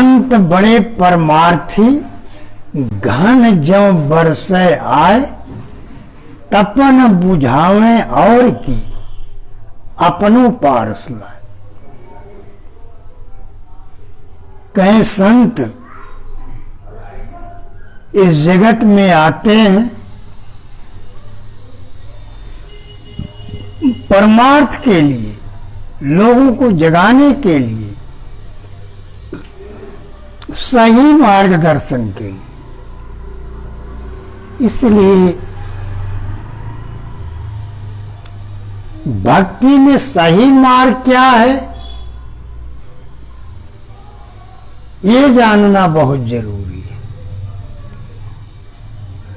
संत बड़े परमार्थी, घन ज्यों बरसे आए, तपन बुझावे और की अपनों पारस लाए। कई संत इस जगत में आते हैं परमार्थ के लिए, लोगों को जगाने के लिए, सही मार्गदर्शन के लिए। इसलिए भक्ति में सही मार्ग क्या है, ये जानना बहुत जरूरी है।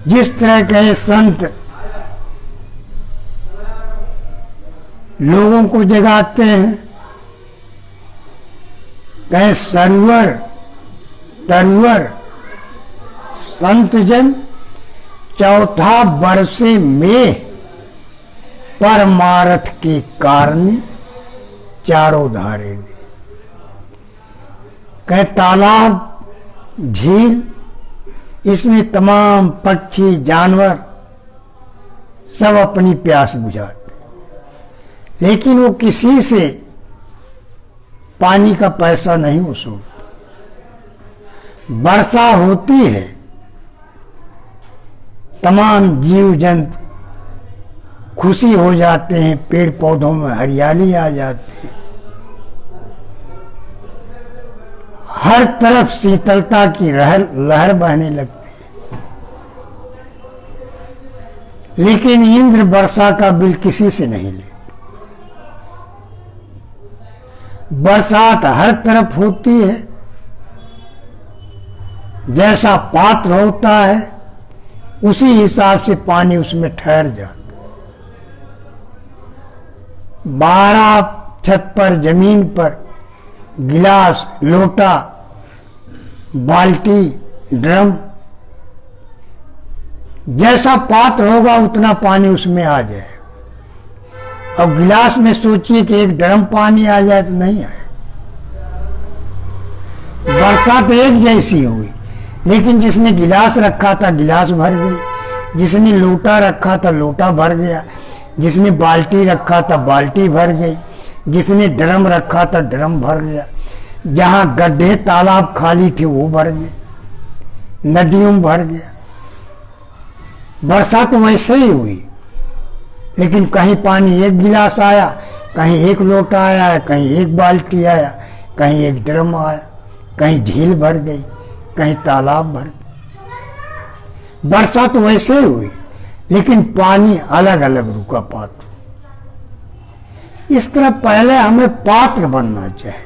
जिस तरह के संत लोगों को जगाते हैं, कहे सरवर तरवर संत जन, चौथा बरसे में परमार्थ के कारण चारों धारे दे। कहे तालाब झील, इसमें तमाम पक्षी जानवर सब अपनी प्यास बुझाते, लेकिन वो किसी से पानी का पैसा नहीं वसूलते। वर्षा होती है, तमाम जीव जंतु खुशी हो जाते हैं, पेड़ पौधों में हरियाली आ जाती है, हर तरफ शीतलता की लहर बहने लगती है। लेकिन इंद्र वर्षा का बिल किसी से नहीं लेते। बरसात हर तरफ होती है, जैसा पात्र होता है उसी हिसाब से पानी उसमें ठहर जाता। 12 छत पर, जमीन पर गिलास, लोटा, बाल्टी, ड्रम, जैसा पात्र होगा उतना पानी उसमें आ जाए। अब गिलास में सोचिए कि एक ड्रम पानी आ जाए तो नहीं आए। वर्षा तो एक जैसी हुई, लेकिन जिसने गिलास रखा था गिलास भर गई, जिसने लोटा रखा था लोटा भर गया, जिसने बाल्टी रखा था बाल्टी भर गई, जिसने ड्रम रखा था ड्रम भर गया। जहां गड्ढे तालाब खाली थे वो भर गए, नदियों में भर गया। वर्षा तो वैसे ही हुई, लेकिन कहीं पानी एक गिलास आया, कहीं एक लोटा आया, कहीं एक बाल्टी आया, कहीं एक ड्रम आया, कहीं झील भर गई, कहीं तालाब भर गई। वर्षा तो वैसे ही हुई, लेकिन पानी अलग अलग रुका पात्र। इस तरह पहले हमें पात्र बनना चाहिए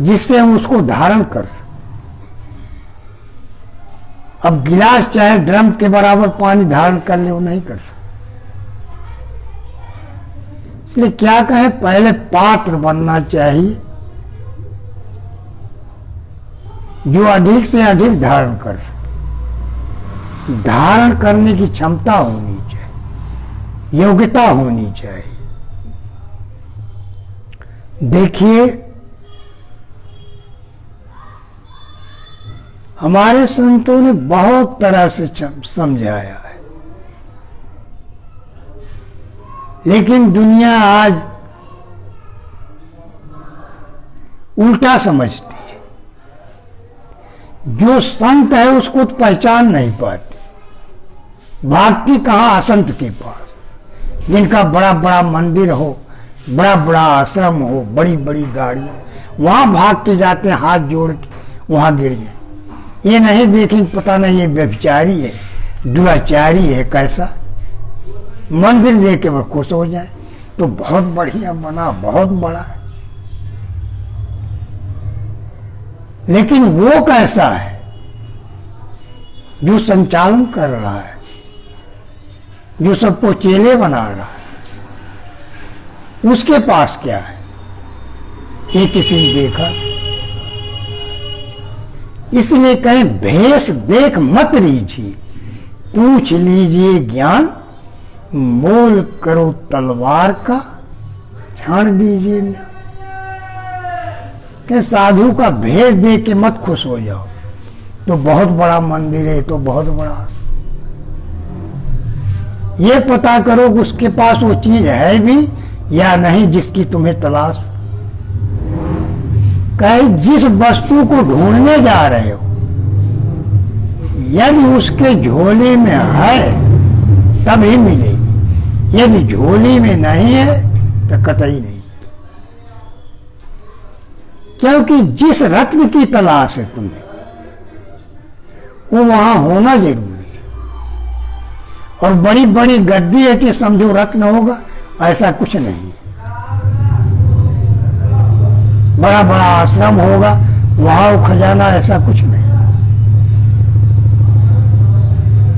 जिससे हम उसको धारण कर सकें। अब गिलास चाहे ड्रम के बराबर पानी धारण कर ले, वो नहीं कर सकते। इसलिए क्या कहें, पहले पात्र बनना चाहिए जो अधिक से अधिक धारण कर सके। धारण करने की क्षमता होनी चाहिए, योग्यता होनी चाहिए। देखिए, हमारे संतों ने बहुत तरह से समझाया है, लेकिन दुनिया आज उल्टा समझती है। जो संत है उसको तो पहचान नहीं पाती। भागती कहाँ, असंत के पास, जिनका बड़ा बड़ा मंदिर हो, बड़ा बड़ा आश्रम हो, बड़ी बड़ी गाड़ियां, वहां भाग के जाते हैं हाथ जोड़ के, वहां गिर जाए। ये नहीं देखें पता नहीं ये व्यभिचारी है, दुराचारी है, कैसा मंदिर देख के वह खुश हो जाए तो बहुत बढ़िया बना, बहुत बड़ा है। लेकिन वो कैसा है जो संचालन कर रहा है, जो सबको चेले बना रहा है, उसके पास क्या है, ये किसी ने देखा? इसलिए कहें भेष देख मत लीजिए, पूछ लीजिए ज्ञान, मोल करो तलवार का, छाण दीजिए न। कि साधु का भेष देख के मत खुश हो जाओ, तो बहुत बड़ा मंदिर है, तो बहुत बड़ा। ये पता करो कि उसके पास वो चीज है भी या नहीं जिसकी तुम्हें तलाश। कहीं जिस वस्तु को ढूंढने जा रहे हो यदि उसके झोले में है तभी मिलेगी, यदि झोली में नहीं है तो कतई नहीं। क्योंकि जिस रत्न की तलाश है तुम्हें वो वहां होना जरूरी है। और बड़ी बड़ी गद्दी है कि समझो रत्न होगा, ऐसा कुछ नहीं। बड़ा बड़ा आश्रम होगा वहां वो खजाना, ऐसा कुछ नहीं।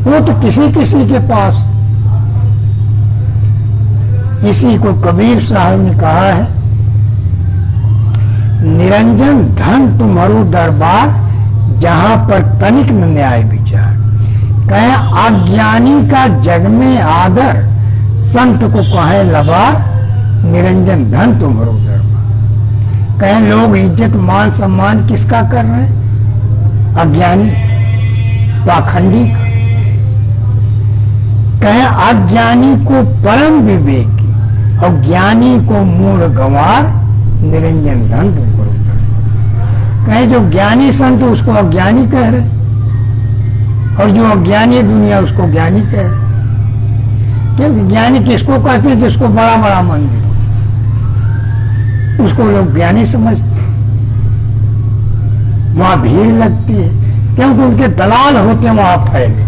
वो तो किसी किसी के पास। इसी को कबीर साहब ने कहा है, निरंजन धन तुम्हारो दरबार, जहां पर तनिक न न्याय विचार। कहे अज्ञानी का जग में आदर, संत को कहे लबार, निरंजन धन तुम्हारो दरबार। कहे लोग इज्जत मान सम्मान किसका कर रहे हैं? अज्ञानी पाखंडी का। कहे अज्ञानी को परम विवेकी और ज्ञानी को मूढ़ गंवार, निरंजन धन तुम्हारो दरबार। कहे जो ज्ञानी संत उसको अज्ञानी कह रहे, और जो अज्ञानी दुनिया उसको ज्ञानी कह रहे। क्योंकि ज्ञानी किसको कहते हैं? जिसको बड़ा बड़ा मंदिर उसको लोग ज्ञानी समझते हैं। वहां भीड़ लगती है क्योंकि उनके दलाल होते हैं वहां फैले।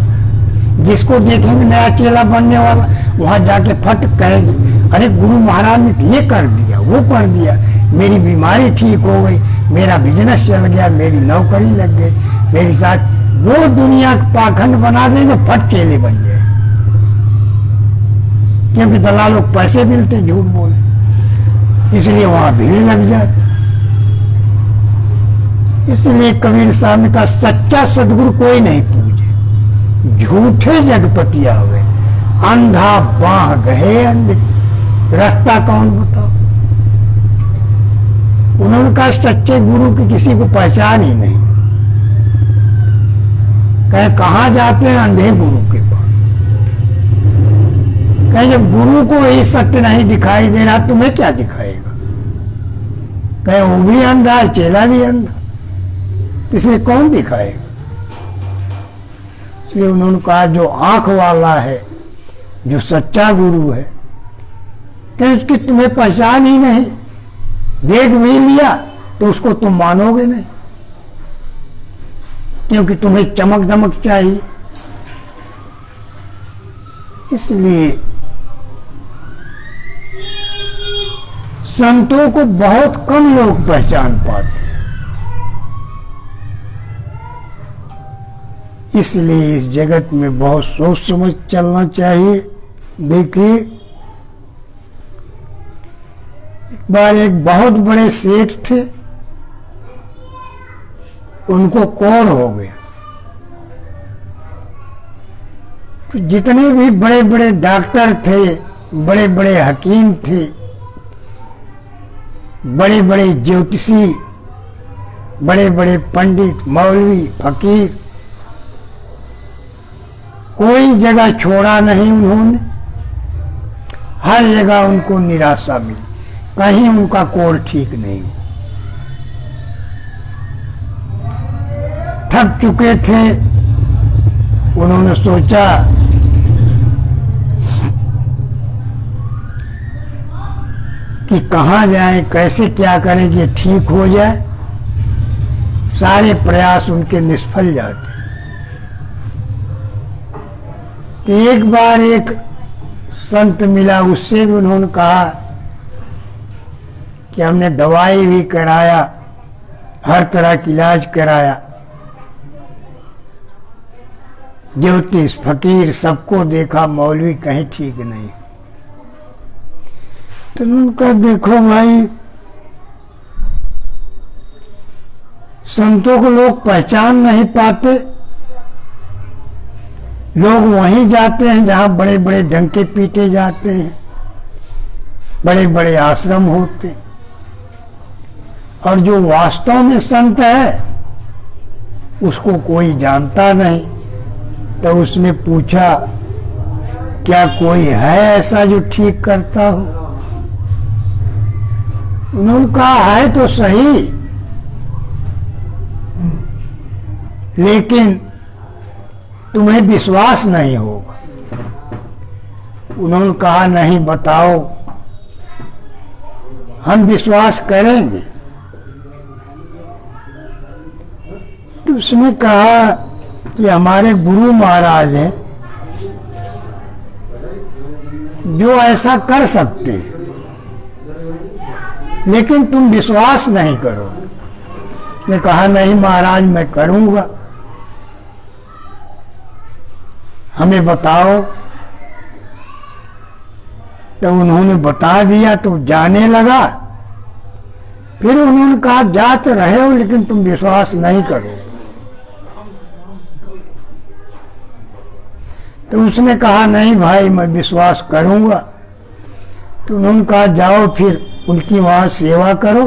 जिसको देखेंगे नया चेला बनने वाला, वहां जाके फट कहेंगे, अरे गुरु महाराज ने ये कर दिया, वो कर दिया, मेरी बीमारी ठीक हो गई, मेरा बिजनेस चल गया, मेरी नौकरी लग गई, मेरी साथ। वो दुनिया का पाखंड बना देंगे, फट चेले बन जाए। क्योंकि दलालों को पैसे मिलते झूठ बोले, इसलिए वहां भीड़ लग जाती। इसलिए कबीर साहब ने कहा, सच्चा सदगुरु कोई नहीं पूजे, झूठे जगपति आवे, अंधा बाह गहे अंधे। रास्ता कौन बताओ? उन्होंने कहा सच्चे गुरु की किसी को पहचान ही नहीं। कहे कहां जाते हैं? अंधे गुरु के पास। कहे जब गुरु को ये सत्य नहीं दिखाई दे रहा, तुम्हें क्या दिखाएगा? कहे वो भी अंधा है, चेला भी अंधा, इसलिए कौन दिखाएगा? इसलिए उन्होंने कहा जो आंख वाला है, जो सच्चा गुरु है, कि उसकी तुम्हें पहचान ही नहीं, देख भी लिया तो उसको तुम मानोगे नहीं, क्योंकि तुम्हें चमक दमक चाहिए। इसलिए संतों को बहुत कम लोग पहचान पाते हैं। इसलिए इस जगत में बहुत सोच समझ चलना चाहिए। देखिए, एक बार एक बहुत बड़े सेठ थे, उनको कोढ़ हो गया। तो जितने भी बड़े बड़े डॉक्टर थे, बड़े बड़े हकीम थे, बड़े बड़े ज्योतिषी, बड़े बड़े पंडित, मौलवी, फकीर, कोई जगह छोड़ा नहीं उन्होंने। हर जगह उनको निराशा मिली, कहीं उनका कोढ़ ठीक नहीं। थक चुके थे, उन्होंने सोचा कि कहाँ जाएं, कैसे क्या करें कि ठीक हो जाए। सारे प्रयास उनके निष्फल जाते। तो एक बार एक संत मिला, उससे भी उन्होंने कहा कि हमने दवाई भी कराया, हर तरह की इलाज कराया, ज्योतिष फकीर सबको देखा, मौलवी कहीं ठीक नहीं। तो उनका देखो भाई, संतों को लोग पहचान नहीं पाते। लोग वहीं जाते हैं जहां बड़े बड़े डंके पीटे जाते हैं, बड़े बड़े आश्रम होते। और जो वास्तव में संत है उसको कोई जानता नहीं। तो उसने पूछा, क्या कोई है ऐसा जो ठीक करता हो? उन्होंने कहा, है तो सही, लेकिन तुम्हें विश्वास नहीं होगा। उन्होंने कहा, नहीं, बताओ, हम विश्वास करेंगे। तो उसने कहा कि हमारे गुरु महाराज हैं जो ऐसा कर सकते हैं, लेकिन तुम विश्वास नहीं करो। उसने कहा, नहीं महाराज, मैं करूंगा, हमें बताओ। तो उन्होंने बता दिया तो जाने लगा। फिर उन्होंने कहा, जा तो रहे हो लेकिन तुम विश्वास नहीं करो। तो उसने कहा, नहीं भाई, मैं विश्वास करूंगा। तो उन्होंने कहा, जाओ फिर उनकी वहां सेवा करो,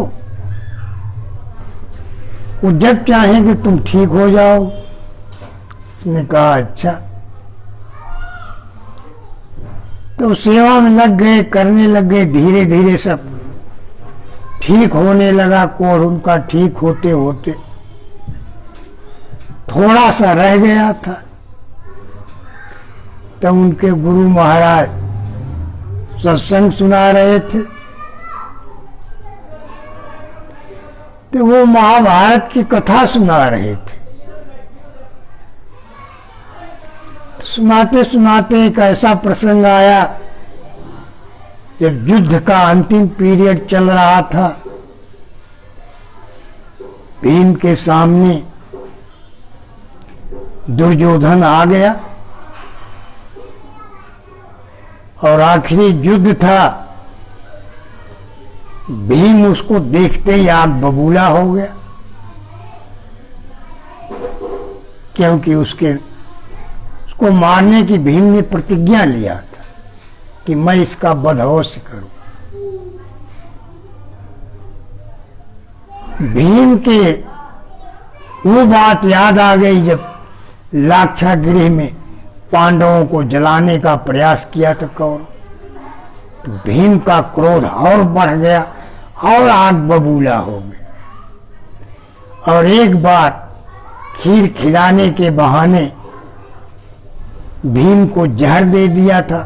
वो जब चाहेंगे तुम ठीक हो जाओ। उसने कहा, अच्छा। तो सेवा में लग गए, करने लग गए। धीरे धीरे सब ठीक होने लगा। कोढ़ उनका ठीक होते होते थोड़ा सा रह गया था। तब उनके गुरु महाराज सत्संग सुना रहे थे। तो वो महाभारत की कथा सुना रहे थे। सुनाते सुनाते एक ऐसा प्रसंग आया जब युद्ध का अंतिम पीरियड चल रहा था। भीम के सामने दुर्योधन आ गया और आखिरी युद्ध था। भीम उसको देखते ही आग बबूला हो गया, क्योंकि उसको मारने की भीम ने प्रतिज्ञा लिया था कि मैं इसका वध अवश्य करूं। भीम के वो बात याद आ गई जब लाक्षागृह में पांडवों को जलाने का प्रयास किया था कौरव। तो भीम का क्रोध और बढ़ गया और आग बबूला हो गया। और एक बार खीर खिलाने के बहाने भीम को जहर दे दिया था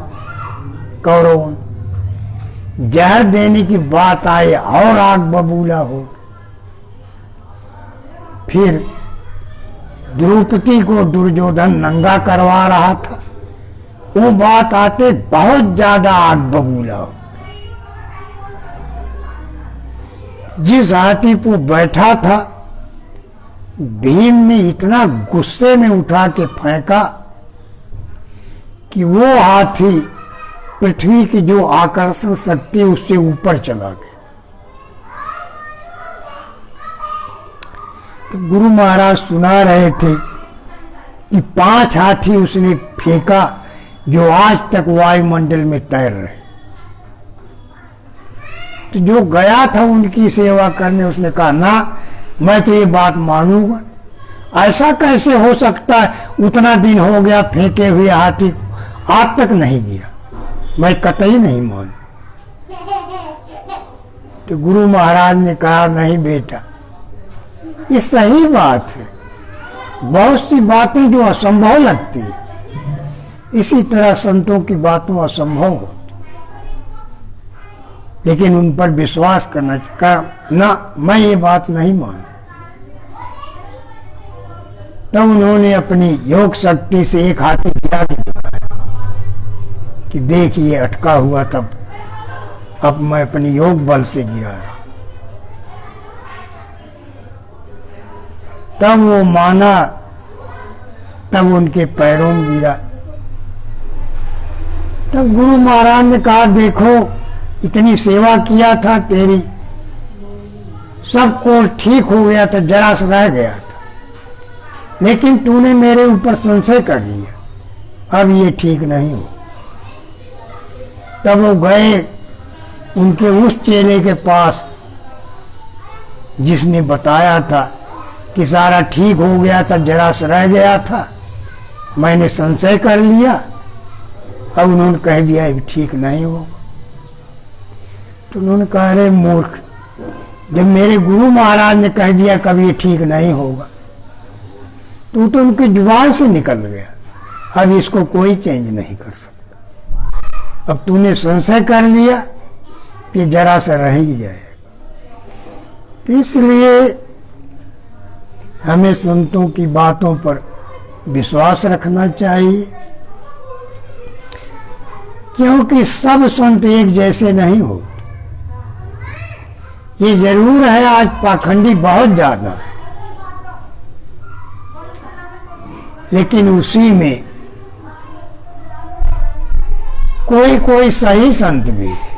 कौरवों ने। जहर देने की बात आई और आग बबूला हो गई। फिर द्रौपदी को दुर्योधन नंगा करवा रहा था, वो बात आते बहुत ज्यादा आग बबूला हो। जिस हाथी पर बैठा था भीम ने इतना गुस्से में उठा के फेंका कि वो हाथी पृथ्वी की जो आकर्षण शक्ति उससे ऊपर चला गया। तो गुरु महाराज सुना रहे थे कि 5 हाथी उसने फेंका जो आज तक वायुमंडल में तैर रहे। तो जो गया था उनकी सेवा करने, उसने कहा, ना, मैं तो ये बात मानूंगा। ऐसा कैसे हो सकता है? उतना दिन हो गया फेंके हुए हाथी आज तक नहीं गिरा, मैं कतई नहीं मानू। तो गुरु महाराज ने कहा, नहीं बेटा, ये सही बात है। बहुत सी बातें जो असंभव लगती है, इसी तरह संतों की बातों असंभव होती, लेकिन उन पर विश्वास करना चाहिए। ना, मैं ये बात नहीं मानू। तब उन्होंने अपनी योग शक्ति से एक हाथी गिरा के दिखाया कि देख, ये अटका हुआ, तब अब मैं अपनी योग बल से गिरा रहा। तब वो माना, तब उनके पैरों में गिरा। तब गुरु महाराज ने कहा, देखो, इतनी सेवा किया था तेरी, सब को ठीक हो गया था, जरा सा रह गया था, लेकिन तूने मेरे ऊपर संशय कर लिया, अब ये ठीक नहीं हो। तब वो गए उनके उस चेले के पास जिसने बताया था कि सारा ठीक हो गया था, जरा सा रह गया था, मैंने संशय कर लिया, अब उन्होंने कह दिया ये ठीक नहीं होगा। तो उन्होंने कहा अरे मूर्ख, जब मेरे गुरु महाराज ने कह दिया कभी ये ठीक नहीं होगा, तो उनकी जुबान से निकल गया, अब इसको कोई चेंज नहीं कर सकता। अब तूने संशय कर लिया कि जरा सा रह ही जाएगा। इसलिए हमें संतों की बातों पर विश्वास रखना चाहिए, क्योंकि सब संत एक जैसे नहीं होते। ये जरूर है आज पाखंडी बहुत ज्यादा है, लेकिन उसी में कोई कोई सही संत भी है।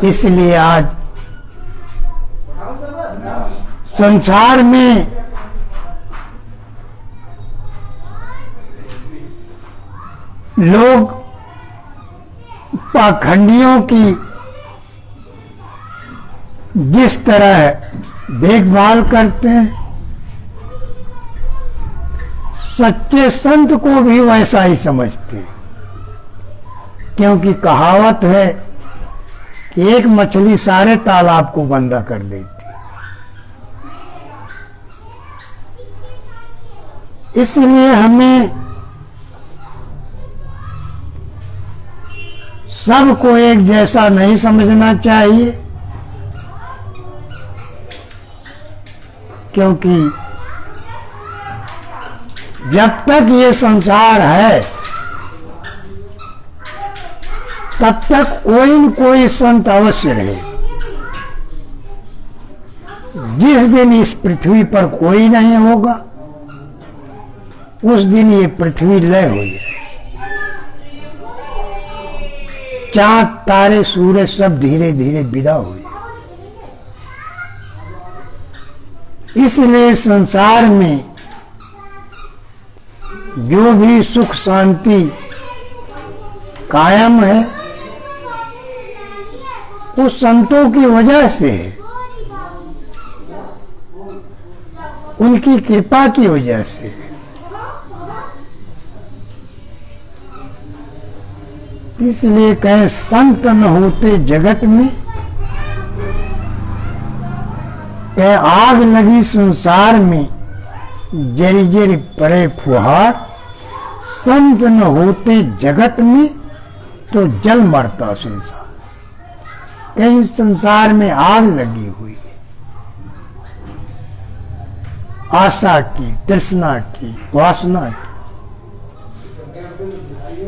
इसलिए आज संसार में लोग पाखंडियों की जिस तरह देखभाल करते हैं, सच्चे संत को भी वैसा ही समझते हैं। क्योंकि कहावत है कि एक मछली सारे तालाब को गंदा कर देती है। इसलिए हमें सबको एक जैसा नहीं समझना चाहिए, क्योंकि जब तक ये संसार है तब तक कोई न कोई संत अवश्य रहे। जिस दिन इस पृथ्वी पर कोई नहीं होगा उस दिन ये पृथ्वी लय हो जाए, चांद तारे सूरज सब धीरे धीरे विदा हो जाए। इसलिए संसार में जो भी सुख शांति कायम है वो संतों की वजह से है, उनकी कृपा की वजह से है। इसलिए कहें संत न होते जगत में, कहे आग लगी संसार में जरी जरी परे फुहार, संत न होते जगत में तो जल मरता संसार। कहीं संसार में आग लगी हुई है, आशा की, तृष्णा की, वासना की,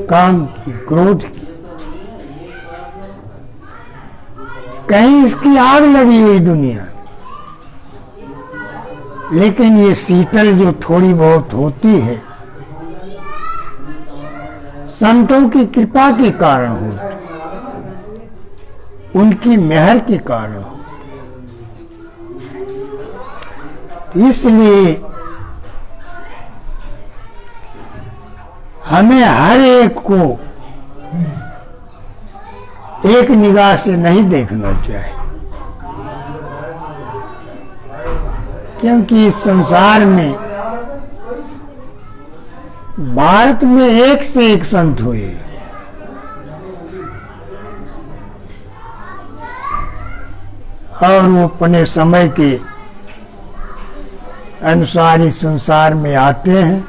काम की, क्रोध की, कहीं इसकी आग लगी हुई दुनिया। लेकिन ये शीतल जो थोड़ी बहुत होती है संतों की कृपा के कारण होती है, उनकी मेहर के कारण होती है। इसलिए हमें हर एक को एक निगाह से नहीं देखना चाहिए, क्योंकि इस संसार में भारत में एक से एक संत हुए, और वो अपने समय के अनुसार इस संसार में आते हैं,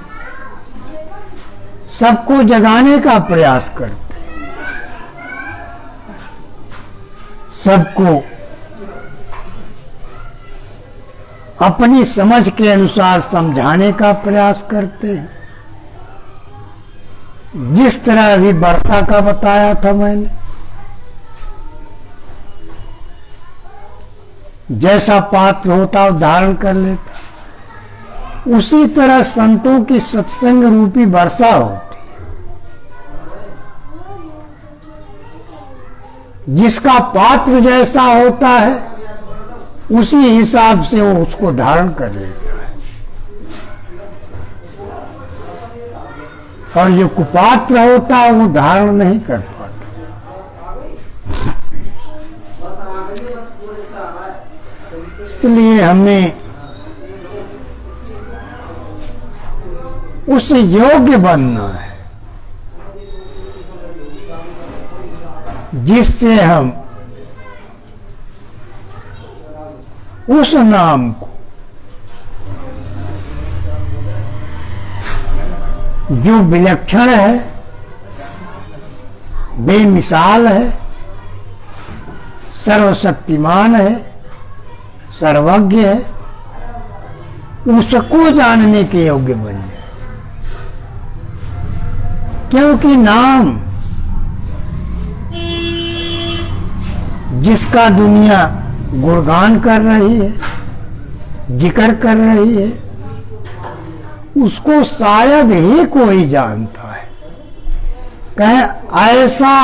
सबको जगाने का प्रयास करते हैं, सबको अपनी समझ के अनुसार समझाने का प्रयास करते हैं। जिस तरह अभी वर्षा का बताया था मैंने, जैसा पात्र होता वो धारण कर लेता, उसी तरह संतों की सत्संग रूपी वर्षा होती है। जिसका पात्र जैसा होता है उसी हिसाब से वो उसको धारण कर लेता है, और जो कुपात्र होता है वो धारण नहीं कर पाता। इसलिए हमें उस योग्य बनना है जिससे हम उस नाम को जो विलक्षण है, बेमिसाल है, सर्वशक्तिमान है, सर्वज्ञ है, उसको जानने के योग्य बन जाए। क्योंकि नाम जिसका दुनिया गुणगान कर रही है, जिक्र कर रही है, उसको शायद ही कोई जानता है। कहे ऐसा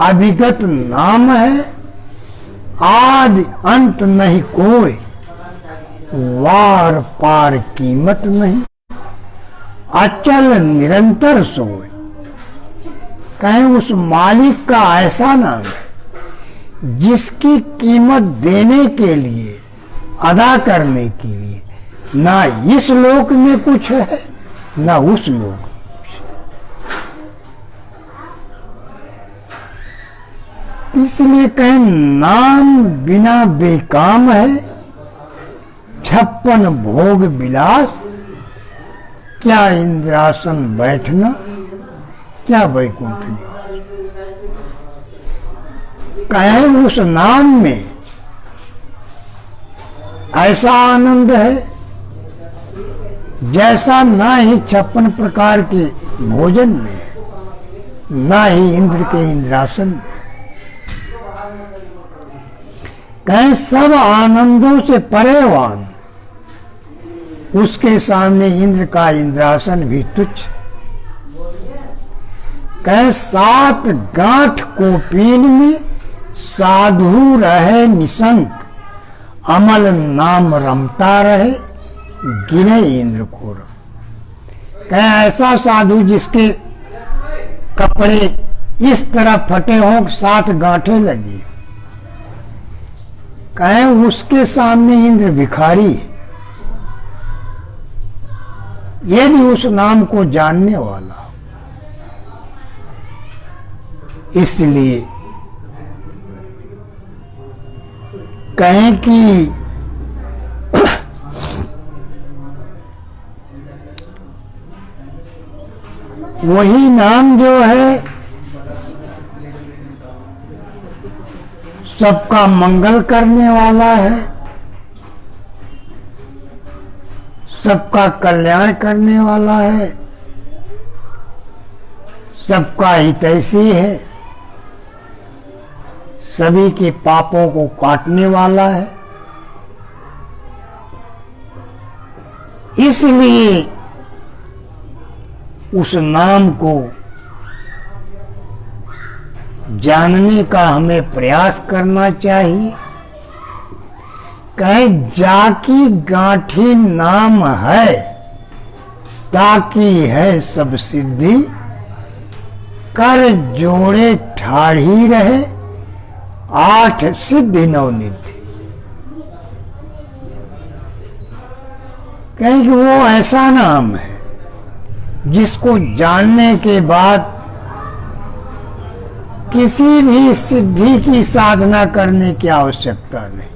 अभिगत नाम है, आदि अंत नहीं कोई, वार पार कीमत नहीं, अचल निरंतर सोए। कहे उस मालिक का ऐसा नाम है जिसकी कीमत देने के लिए, अदा करने के लिए ना इस लोक में कुछ है ना उस लोक में कुछ। इसलिए कहे नाम बिना बेकाम है, 56 भोग विलास, क्या इंद्रासन बैठना, क्या वैकुंठ निवास। कहे उस नाम में ऐसा आनंद है जैसा ना ही 56 प्रकार के भोजन में है, ना ही इंद्र के इंद्रासन में। कहे सब आनंदों से परेवान, उसके सामने इंद्र का इंद्रासन भी तुच्छ। कहे 7 गांठ कोपीन में साधु रहे निशंक, अमल नाम रमता रहे, गिने इंद्र को। कहे ऐसा साधु जिसके कपड़े इस तरह फटे हों, 7 गांठें लगी, कहे उसके सामने इंद्र भिखारी है। यदि उस नाम को जानने वाला, इसलिए कहें कि वही नाम जो है सबका मंगल करने वाला है, सबका कल्याण करने वाला है, सबका हितैषी है, सभी के पापों को काटने वाला है। इसलिए उस नाम को जानने का हमें प्रयास करना चाहिए। कहे जाकी गांठी नाम है, ताकि है सब सिद्धि, कर जोड़े ठाढ़ी रहे, 8 सिद्धि 9 निधि। कहे कि वो ऐसा नाम है जिसको जानने के बाद किसी भी सिद्धि की साधना करने की आवश्यकता नहीं।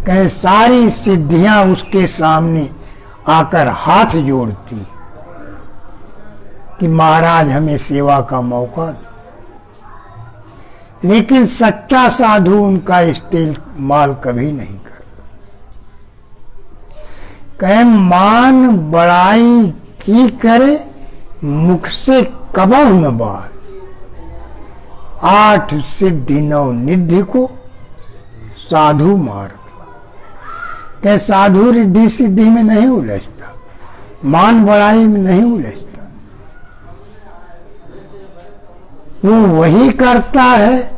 कहे सारी सिद्धियां उसके सामने आकर हाथ जोड़ती कि महाराज हमें सेवा का मौका दो। लेकिन सच्चा साधु उनका इस्तेमाल कभी नहीं करता। कहे मान बड़ाई की करे, मुख से कबहु न बात, 8 सिद्धि 9 निधि को साधु मार्ग। कहे साधु रिद्धि सिद्धि में नहीं उलझता, मान बड़ाई में नहीं उलझता। वो वही करता है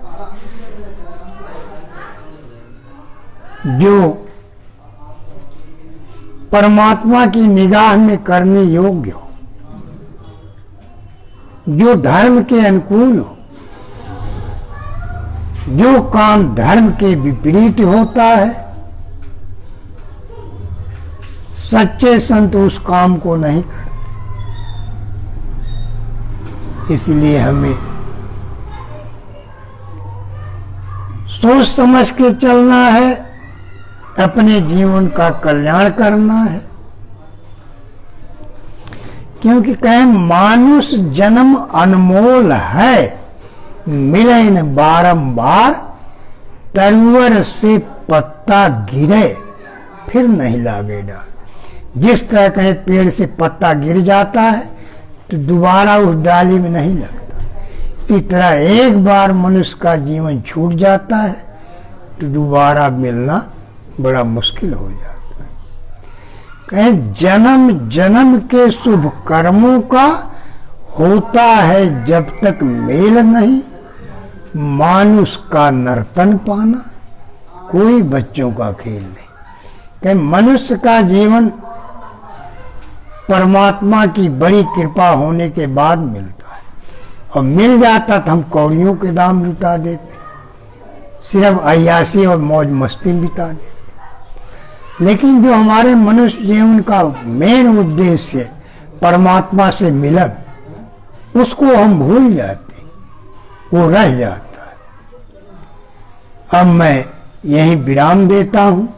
जो परमात्मा की निगाह में करने योग्य हो, जो धर्म के अनुकूल हो। जो काम धर्म के विपरीत होता है सच्चे संत उस काम को नहीं करते। इसलिए हमें सोच समझ के चलना है, अपने जीवन का कल्याण करना है। क्योंकि कहें मानुष जन्म अनमोल है, मिले न बारंबार, तरुवर से पत्ता गिरे फिर नहीं लागे डाल। जिस तरह कहे पेड़ से पत्ता गिर जाता है तो दोबारा उस डाली में नहीं लगता, इसी तरह एक बार मनुष्य का जीवन छूट जाता है तो दोबारा मिलना बड़ा मुश्किल हो जाता है। कहें जन्म जन्म के शुभ कर्मों का होता है जब तक मेल नहीं, मानुष का नर्तन पाना कोई बच्चों का खेल नहीं। कहें मनुष्य का जीवन परमात्मा की बड़ी कृपा होने के बाद मिलता है, और मिल जाता तो हम कौड़ियों के दाम लुटा देते, सिर्फ अय्यासी और मौज मस्ती बिता देते। लेकिन जो हमारे मनुष्य जीवन का मेन उद्देश्य परमात्मा से मिलन, उसको हम भूल जाते, वो रह जाता है। अब मैं यहीं विराम देता हूँ।